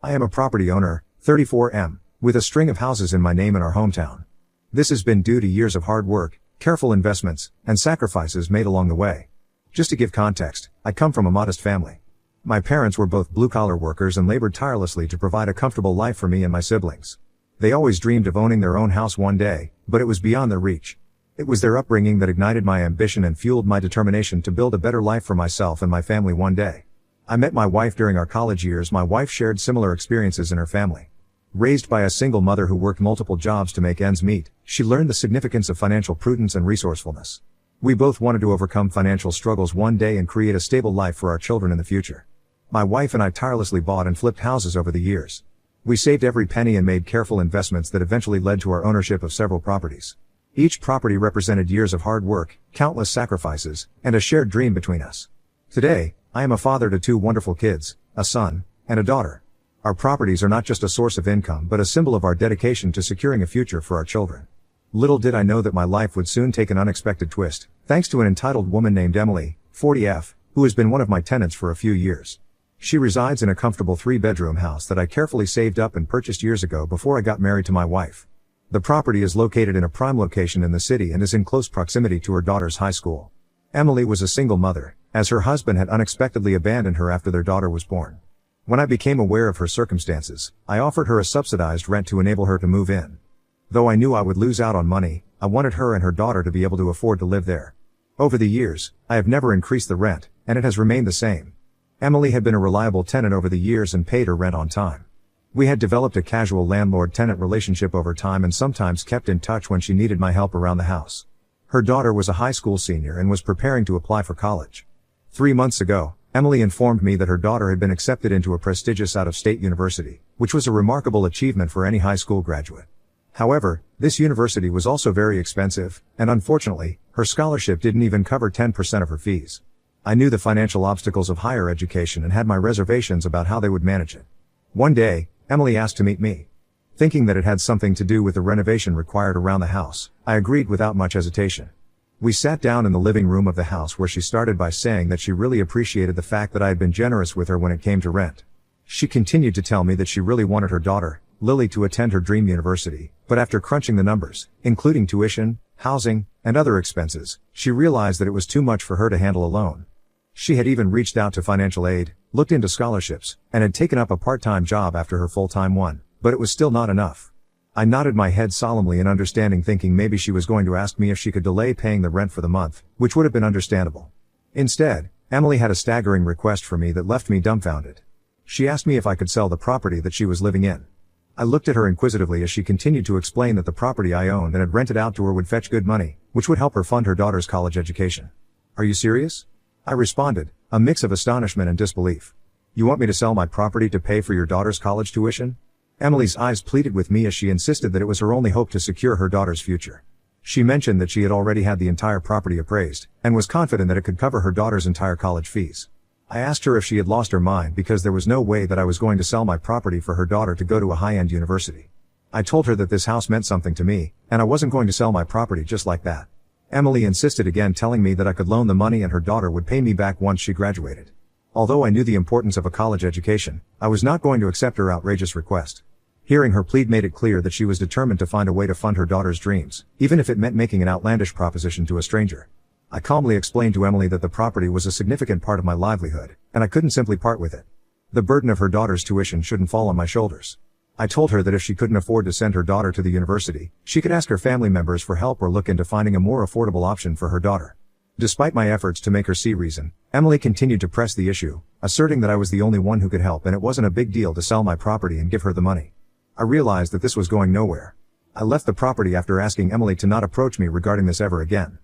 I am a property owner, 34M, with a string of houses in my name in our hometown. This has been due to years of hard work, careful investments, and sacrifices made along the way. Just to give context, I come from a modest family. My parents were both blue-collar workers and labored tirelessly to provide a comfortable life for me and my siblings. They always dreamed of owning their own house one day, but it was beyond their reach. It was their upbringing that ignited my ambition and fueled my determination to build a better life for myself and my family one day. I met my wife during our college years. My wife shared similar experiences in her family. Raised by a single mother who worked multiple jobs to make ends meet, she learned the significance of financial prudence and resourcefulness. We both wanted to overcome financial struggles one day and create a stable life for our children in the future. My wife and I tirelessly bought and flipped houses over the years. We saved every penny and made careful investments that eventually led to our ownership of several properties. Each property represented years of hard work, countless sacrifices, and a shared dream between us. Today, I am a father to 2 wonderful kids, a son, and a daughter. Our properties are not just a source of income but a symbol of our dedication to securing a future for our children. Little did I know that my life would soon take an unexpected twist, thanks to an entitled woman named Emily, 40F, who has been one of my tenants for a few years. She resides in a comfortable 3-bedroom house that I carefully saved up and purchased years ago before I got married to my wife. The property is located in a prime location in the city and is in close proximity to her daughter's high school. Emily was a single mother, as her husband had unexpectedly abandoned her after their daughter was born. When I became aware of her circumstances, I offered her a subsidized rent to enable her to move in. Though I knew I would lose out on money, I wanted her and her daughter to be able to afford to live there. Over the years, I have never increased the rent, and it has remained the same. Emily had been a reliable tenant over the years and paid her rent on time. We had developed a casual landlord-tenant relationship over time and sometimes kept in touch when she needed my help around the house. Her daughter was a high school senior and was preparing to apply for college. 3 months ago, Emily informed me that her daughter had been accepted into a prestigious out-of-state university, which was a remarkable achievement for any high school graduate. However, this university was also very expensive, and unfortunately, her scholarship didn't even cover 10% of her fees. I knew the financial obstacles of higher education and had my reservations about how they would manage it. One day, Emily asked to meet me. Thinking that it had something to do with the renovation required around the house, I agreed without much hesitation. We sat down in the living room of the house where she started by saying that she really appreciated the fact that I had been generous with her when it came to rent. She continued to tell me that she really wanted her daughter, Lily, to attend her dream university, but after crunching the numbers, including tuition, housing, and other expenses, she realized that it was too much for her to handle alone. She had even reached out to financial aid, looked into scholarships, and had taken up a part-time job after her full-time one, but it was still not enough. I nodded my head solemnly in understanding, thinking maybe she was going to ask me if she could delay paying the rent for the month, which would have been understandable. Instead, Emily had a staggering request for me that left me dumbfounded. She asked me if I could sell the property that she was living in. I looked at her inquisitively as she continued to explain that the property I owned and had rented out to her would fetch good money, which would help her fund her daughter's college education. "Are you serious?" I responded, a mix of astonishment and disbelief. "You want me to sell my property to pay for your daughter's college tuition?" Emily's eyes pleaded with me as she insisted that it was her only hope to secure her daughter's future. She mentioned that she had already had the entire property appraised, and was confident that it could cover her daughter's entire college fees. I asked her if she had lost her mind because there was no way that I was going to sell my property for her daughter to go to a high-end university. I told her that this house meant something to me, and I wasn't going to sell my property just like that. Emily insisted again, telling me that I could loan the money and her daughter would pay me back once she graduated. Although I knew the importance of a college education, I was not going to accept her outrageous request. Hearing her plead made it clear that she was determined to find a way to fund her daughter's dreams, even if it meant making an outlandish proposition to a stranger. I calmly explained to Emily that the property was a significant part of my livelihood, and I couldn't simply part with it. The burden of her daughter's tuition shouldn't fall on my shoulders. I told her that if she couldn't afford to send her daughter to the university, she could ask her family members for help or look into finding a more affordable option for her daughter. Despite my efforts to make her see reason, Emily continued to press the issue, asserting that I was the only one who could help and it wasn't a big deal to sell my property and give her the money. I realized that this was going nowhere. I left the property after asking Emily to not approach me regarding this ever again.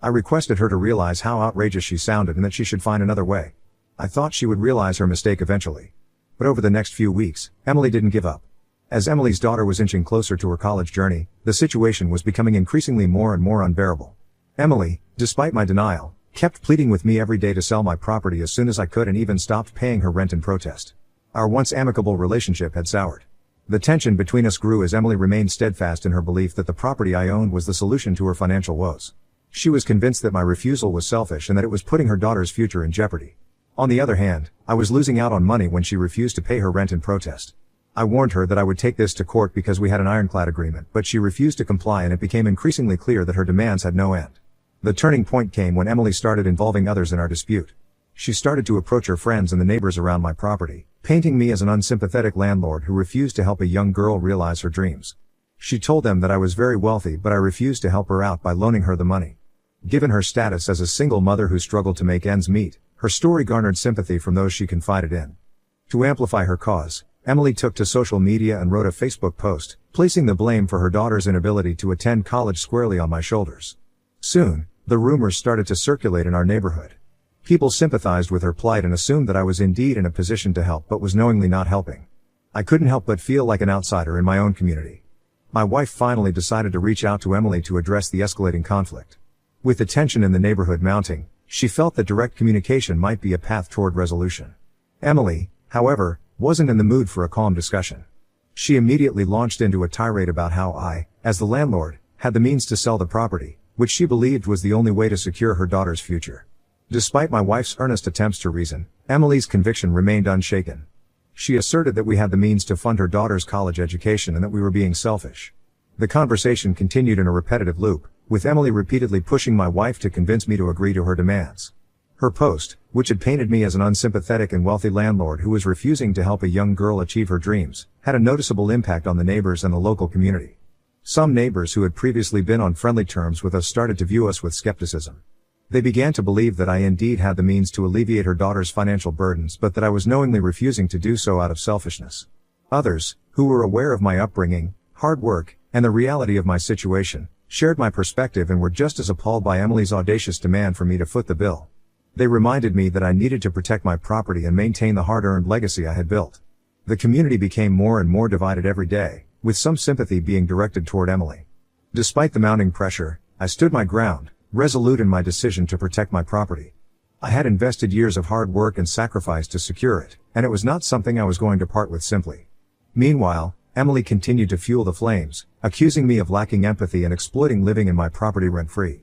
I requested her to realize how outrageous she sounded and that she should find another way. I thought she would realize her mistake eventually. But over the next few weeks, Emily didn't give up. As Emily's daughter was inching closer to her college journey, the situation was becoming increasingly more and more unbearable. Emily, despite my denial, kept pleading with me every day to sell my property as soon as I could and even stopped paying her rent in protest. Our once amicable relationship had soured. The tension between us grew as Emily remained steadfast in her belief that the property I owned was the solution to her financial woes. She was convinced that my refusal was selfish and that it was putting her daughter's future in jeopardy. On the other hand, I was losing out on money when she refused to pay her rent in protest. I warned her that I would take this to court because we had an ironclad agreement, but she refused to comply, and it became increasingly clear that her demands had no end. The turning point came when Emily started involving others in our dispute. She started to approach her friends and the neighbors around my property, painting me as an unsympathetic landlord who refused to help a young girl realize her dreams. She told them that I was very wealthy, but I refused to help her out by loaning her the money. Given her status as a single mother who struggled to make ends meet, her story garnered sympathy from those she confided in. To amplify her cause, Emily took to social media and wrote a Facebook post, placing the blame for her daughter's inability to attend college squarely on my shoulders. Soon, the rumors started to circulate in our neighborhood. People sympathized with her plight and assumed that I was indeed in a position to help but was knowingly not helping. I couldn't help but feel like an outsider in my own community. My wife finally decided to reach out to Emily to address the escalating conflict. With the tension in the neighborhood mounting, she felt that direct communication might be a path toward resolution. Emily, however, wasn't in the mood for a calm discussion. She immediately launched into a tirade about how I, as the landlord, had the means to sell the property, which she believed was the only way to secure her daughter's future. Despite my wife's earnest attempts to reason, Emily's conviction remained unshaken. She asserted that we had the means to fund her daughter's college education and that we were being selfish. The conversation continued in a repetitive loop, with Emily repeatedly pushing my wife to convince me to agree to her demands. Her post, which had painted me as an unsympathetic and wealthy landlord who was refusing to help a young girl achieve her dreams, had a noticeable impact on the neighbors and the local community. Some neighbors who had previously been on friendly terms with us started to view us with skepticism. They began to believe that I indeed had the means to alleviate her daughter's financial burdens, but that I was knowingly refusing to do so out of selfishness. Others, who were aware of my upbringing, hard work, and the reality of my situation, shared my perspective and were just as appalled by Emily's audacious demand for me to foot the bill. They reminded me that I needed to protect my property and maintain the hard-earned legacy I had built. The community became more and more divided every day, with some sympathy being directed toward Emily. Despite the mounting pressure, I stood my ground, resolute in my decision to protect my property. I had invested years of hard work and sacrifice to secure it, and it was not something I was going to part with simply. Meanwhile, Emily continued to fuel the flames, accusing me of lacking empathy and exploiting living in my property rent-free.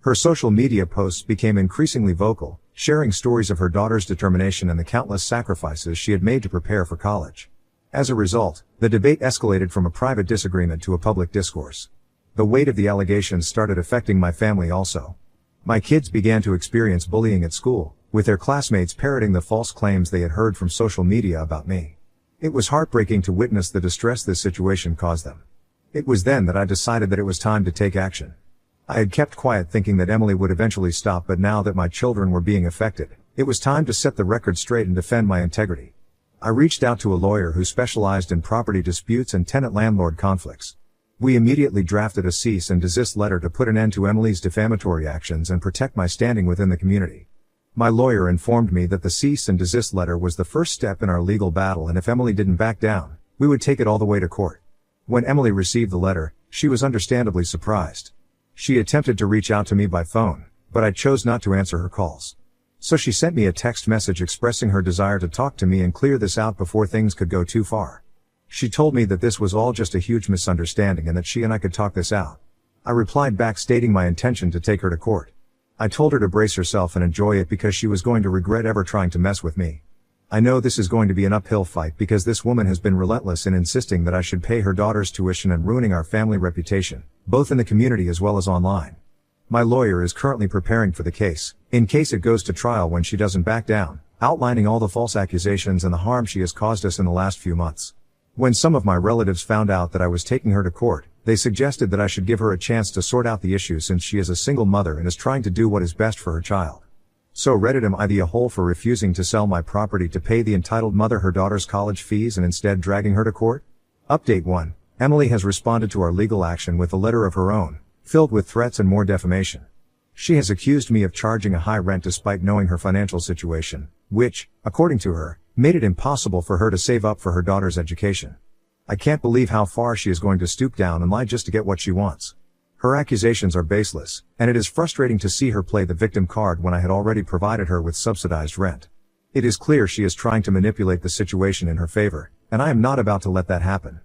Her social media posts became increasingly vocal, sharing stories of her daughter's determination and the countless sacrifices she had made to prepare for college. As a result, the debate escalated from a private disagreement to a public discourse. The weight of the allegations started affecting my family also. My kids began to experience bullying at school, with their classmates parroting the false claims they had heard from social media about me. It was heartbreaking to witness the distress this situation caused them. It was then that I decided that it was time to take action. I had kept quiet thinking that Emily would eventually stop, but now that my children were being affected, it was time to set the record straight and defend my integrity. I reached out to a lawyer who specialized in property disputes and tenant-landlord conflicts. We immediately drafted a cease and desist letter to put an end to Emily's defamatory actions and protect my standing within the community. My lawyer informed me that the cease and desist letter was the first step in our legal battle, and if Emily didn't back down, we would take it all the way to court. When Emily received the letter, she was understandably surprised. She attempted to reach out to me by phone, but I chose not to answer her calls. So she sent me a text message expressing her desire to talk to me and clear this out before things could go too far. She told me that this was all just a huge misunderstanding and that she and I could talk this out. I replied back stating my intention to take her to court. I told her to brace herself and enjoy it because she was going to regret ever trying to mess with me. I know this is going to be an uphill fight because this woman has been relentless in insisting that I should pay her daughter's tuition and ruining our family reputation, both in the community as well as online. My lawyer is currently preparing for the case, in case it goes to trial when she doesn't back down, outlining all the false accusations and the harm she has caused us in the last few months. When some of my relatives found out that I was taking her to court, they suggested that I should give her a chance to sort out the issue since she is a single mother and is trying to do what is best for her child. So Reddit, am I the a-hole for refusing to sell my property to pay the entitled mother her daughter's college fees and instead dragging her to court? Update 1. Emily has responded to our legal action with a letter of her own, filled with threats and more defamation. She has accused me of charging a high rent despite knowing her financial situation, which, according to her, made it impossible for her to save up for her daughter's education. I can't believe how far she is going to stoop down and lie just to get what she wants. Her accusations are baseless, and it is frustrating to see her play the victim card when I had already provided her with subsidized rent. It is clear she is trying to manipulate the situation in her favor, and I am not about to let that happen.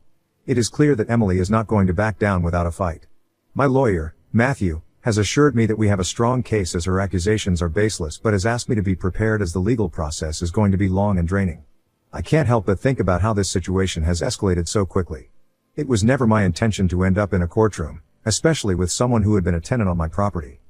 It is clear that Emily is not going to back down without a fight. My lawyer, Matthew, has assured me that we have a strong case as her accusations are baseless, but has asked me to be prepared as the legal process is going to be long and draining. I can't help but think about how this situation has escalated so quickly. It was never my intention to end up in a courtroom, especially with someone who had been a tenant on my property.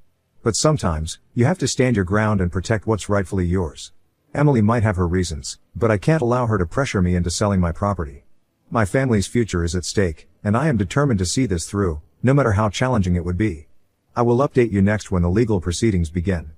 But sometimes, you have to stand your ground and protect what's rightfully yours. Emily might have her reasons, but I can't allow her to pressure me into selling my property. My family's future is at stake, and I am determined to see this through, no matter how challenging it would be. I will update you next when the legal proceedings begin.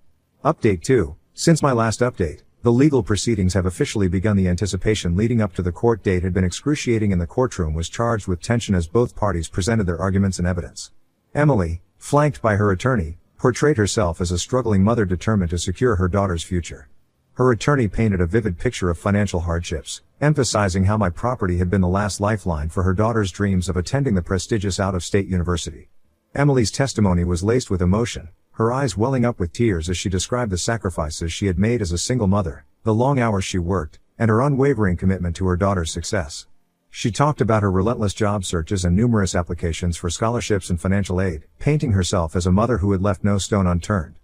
Update 2. Since my last update, the legal proceedings have officially begun. The anticipation leading up to the court date had been excruciating, and the courtroom was charged with tension as both parties presented their arguments and evidence. Emily, flanked by her attorney, portrayed herself as a struggling mother determined to secure her daughter's future. Her attorney painted a vivid picture of financial hardships, emphasizing how my property had been the last lifeline for her daughter's dreams of attending the prestigious out-of-state university. Emily's testimony was laced with emotion, her eyes welling up with tears as she described the sacrifices she had made as a single mother, the long hours she worked, and her unwavering commitment to her daughter's success. She talked about her relentless job searches and numerous applications for scholarships and financial aid, painting herself as a mother who had left no stone unturned.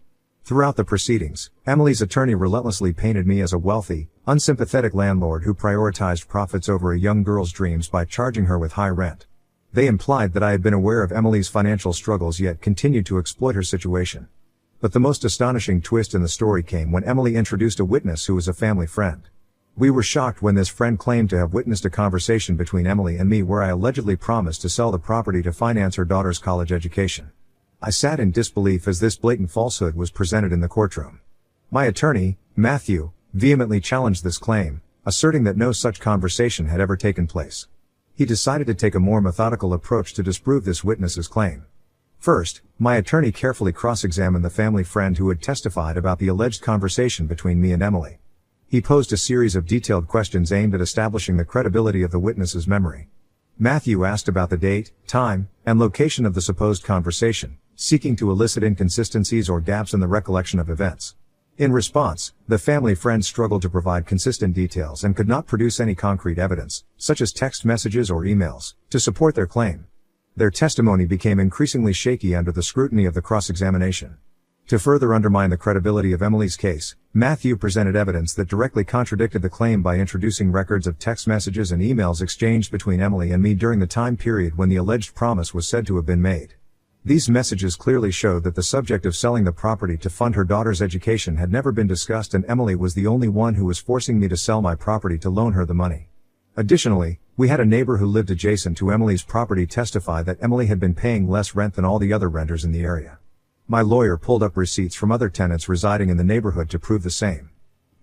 Throughout the proceedings, Emily's attorney relentlessly painted me as a wealthy, unsympathetic landlord who prioritized profits over a young girl's dreams by charging her with high rent. They implied that I had been aware of Emily's financial struggles yet continued to exploit her situation. But the most astonishing twist in the story came when Emily introduced a witness who was a family friend. We were shocked when this friend claimed to have witnessed a conversation between Emily and me where I allegedly promised to sell the property to finance her daughter's college education. I sat in disbelief as this blatant falsehood was presented in the courtroom. My attorney, Matthew, vehemently challenged this claim, asserting that no such conversation had ever taken place. He decided to take a more methodical approach to disprove this witness's claim. First, my attorney carefully cross-examined the family friend who had testified about the alleged conversation between me and Emily. He posed a series of detailed questions aimed at establishing the credibility of the witness's memory. Matthew asked about the date, time, and location of the supposed conversation, seeking to elicit inconsistencies or gaps in the recollection of events. In response, the family friend struggled to provide consistent details and could not produce any concrete evidence, such as text messages or emails, to support their claim. Their testimony became increasingly shaky under the scrutiny of the cross-examination. To further undermine the credibility of Emily's case, Matthew presented evidence that directly contradicted the claim by introducing records of text messages and emails exchanged between Emily and me during the time period when the alleged promise was said to have been made. These messages clearly showed that the subject of selling the property to fund her daughter's education had never been discussed, and Emily was the only one who was forcing me to sell my property to loan her the money. Additionally, we had a neighbor who lived adjacent to Emily's property testify that Emily had been paying less rent than all the other renters in the area. My lawyer pulled up receipts from other tenants residing in the neighborhood to prove the same.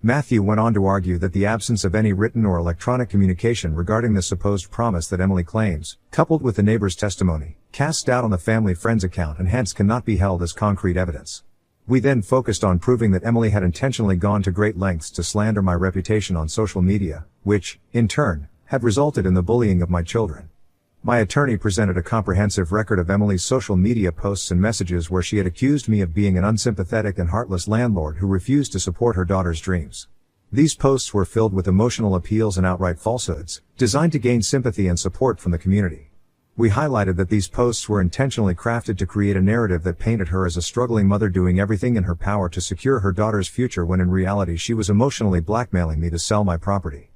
Matthew went on to argue that the absence of any written or electronic communication regarding the supposed promise that Emily claims, coupled with the neighbor's testimony, casts doubt on the family friend's account and hence cannot be held as concrete evidence. We then focused on proving that Emily had intentionally gone to great lengths to slander my reputation on social media, which, in turn, had resulted in the bullying of my children. My attorney presented a comprehensive record of Emily's social media posts and messages where she had accused me of being an unsympathetic and heartless landlord who refused to support her daughter's dreams. These posts were filled with emotional appeals and outright falsehoods, designed to gain sympathy and support from the community. We highlighted that these posts were intentionally crafted to create a narrative that painted her as a struggling mother doing everything in her power to secure her daughter's future when in reality she was emotionally blackmailing me to sell my property.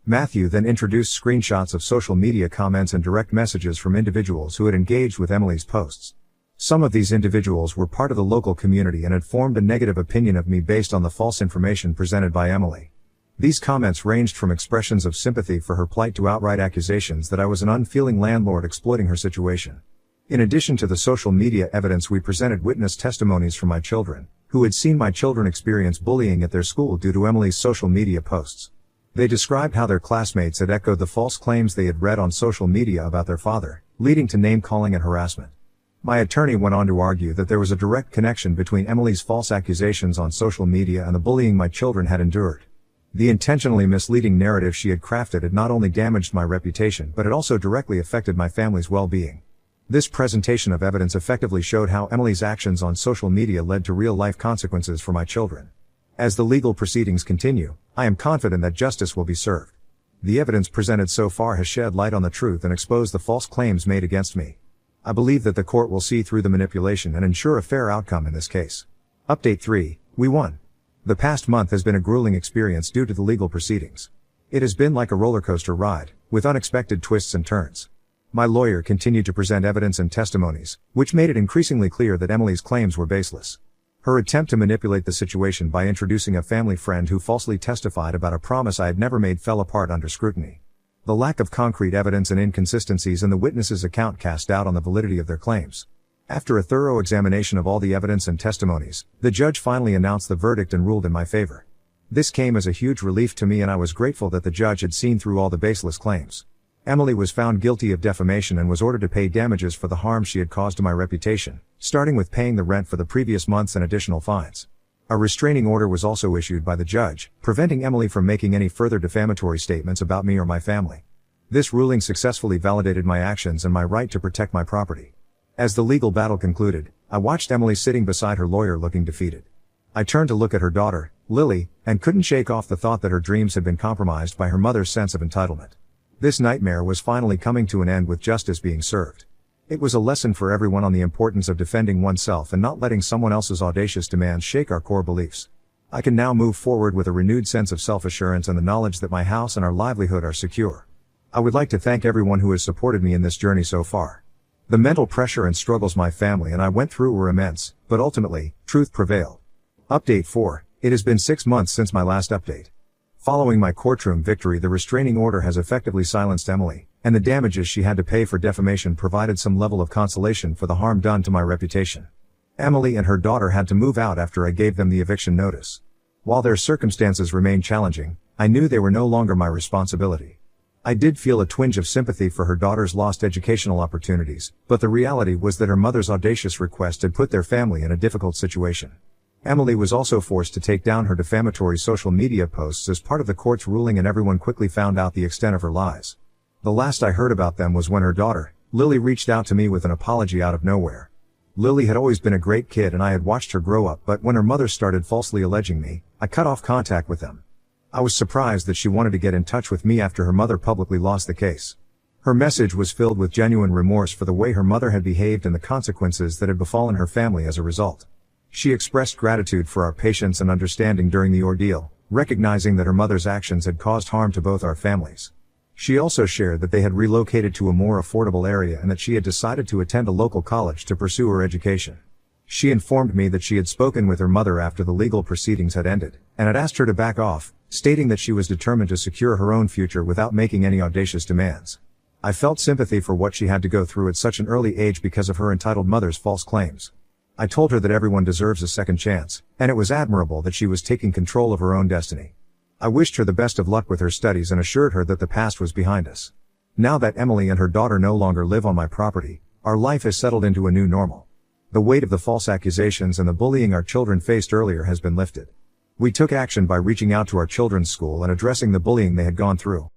Matthew then introduced screenshots of social media comments and direct messages from individuals who had engaged with Emily's posts. Some of these individuals were part of the local community and had formed a negative opinion of me based on the false information presented by Emily. These comments ranged from expressions of sympathy for her plight to outright accusations that I was an unfeeling landlord exploiting her situation. In addition to the social media evidence, we presented witness testimonies from my children, who had seen my children experience bullying at their school due to Emily's social media posts. They described how their classmates had echoed the false claims they had read on social media about their father, leading to name-calling and harassment. My attorney went on to argue that there was a direct connection between Emily's false accusations on social media and the bullying my children had endured. The intentionally misleading narrative she had crafted had not only damaged my reputation but it also directly affected my family's well-being. This presentation of evidence effectively showed how Emily's actions on social media led to real-life consequences for my children. As the legal proceedings continue, I am confident that justice will be served. The evidence presented so far has shed light on the truth and exposed the false claims made against me. I believe that the court will see through the manipulation and ensure a fair outcome in this case. Update 3, we won. The past month has been a grueling experience due to the legal proceedings. It has been like a roller coaster ride, with unexpected twists and turns. My lawyer continued to present evidence and testimonies, which made it increasingly clear that Emily's claims were baseless. Her attempt to manipulate the situation by introducing a family friend who falsely testified about a promise I had never made fell apart under scrutiny. The lack of concrete evidence and inconsistencies in the witness's account cast doubt on the validity of their claims. After a thorough examination of all the evidence and testimonies, the judge finally announced the verdict and ruled in my favor. This came as a huge relief to me, and I was grateful that the judge had seen through all the baseless claims. Emily was found guilty of defamation and was ordered to pay damages for the harm she had caused to my reputation, starting with paying the rent for the previous months and additional fines. A restraining order was also issued by the judge, preventing Emily from making any further defamatory statements about me or my family. This ruling successfully validated my actions and my right to protect my property. As the legal battle concluded, I watched Emily sitting beside her lawyer looking defeated. I turned to look at her daughter, Lily, and couldn't shake off the thought that her dreams had been compromised by her mother's sense of entitlement. This nightmare was finally coming to an end with justice being served. It was a lesson for everyone on the importance of defending oneself and not letting someone else's audacious demands shake our core beliefs. I can now move forward with a renewed sense of self-assurance and the knowledge that my house and our livelihood are secure. I would like to thank everyone who has supported me in this journey so far. The mental pressure and struggles my family and I went through were immense, but ultimately, truth prevailed. Update 4. It has been 6 months since my last update. Following my courtroom victory, the restraining order has effectively silenced Emily, and the damages she had to pay for defamation provided some level of consolation for the harm done to my reputation. Emily and her daughter had to move out after I gave them the eviction notice. While their circumstances remained challenging, I knew they were no longer my responsibility. I did feel a twinge of sympathy for her daughter's lost educational opportunities, but the reality was that her mother's audacious request had put their family in a difficult situation. Emily was also forced to take down her defamatory social media posts as part of the court's ruling, and everyone quickly found out the extent of her lies. The last I heard about them was when her daughter, Lily, reached out to me with an apology out of nowhere. Lily had always been a great kid and I had watched her grow up, but when her mother started falsely alleging me, I cut off contact with them. I was surprised that she wanted to get in touch with me after her mother publicly lost the case. Her message was filled with genuine remorse for the way her mother had behaved and the consequences that had befallen her family as a result. She expressed gratitude for our patience and understanding during the ordeal, recognizing that her mother's actions had caused harm to both our families. She also shared that they had relocated to a more affordable area and that she had decided to attend a local college to pursue her education. She informed me that she had spoken with her mother after the legal proceedings had ended, and had asked her to back off, stating that she was determined to secure her own future without making any audacious demands. I felt sympathy for what she had to go through at such an early age because of her entitled mother's false claims. I told her that everyone deserves a second chance, and it was admirable that she was taking control of her own destiny. I wished her the best of luck with her studies and assured her that the past was behind us. Now that Emily and her daughter no longer live on my property, our life has settled into a new normal. The weight of the false accusations and the bullying our children faced earlier has been lifted. We took action by reaching out to our children's school and addressing the bullying they had gone through.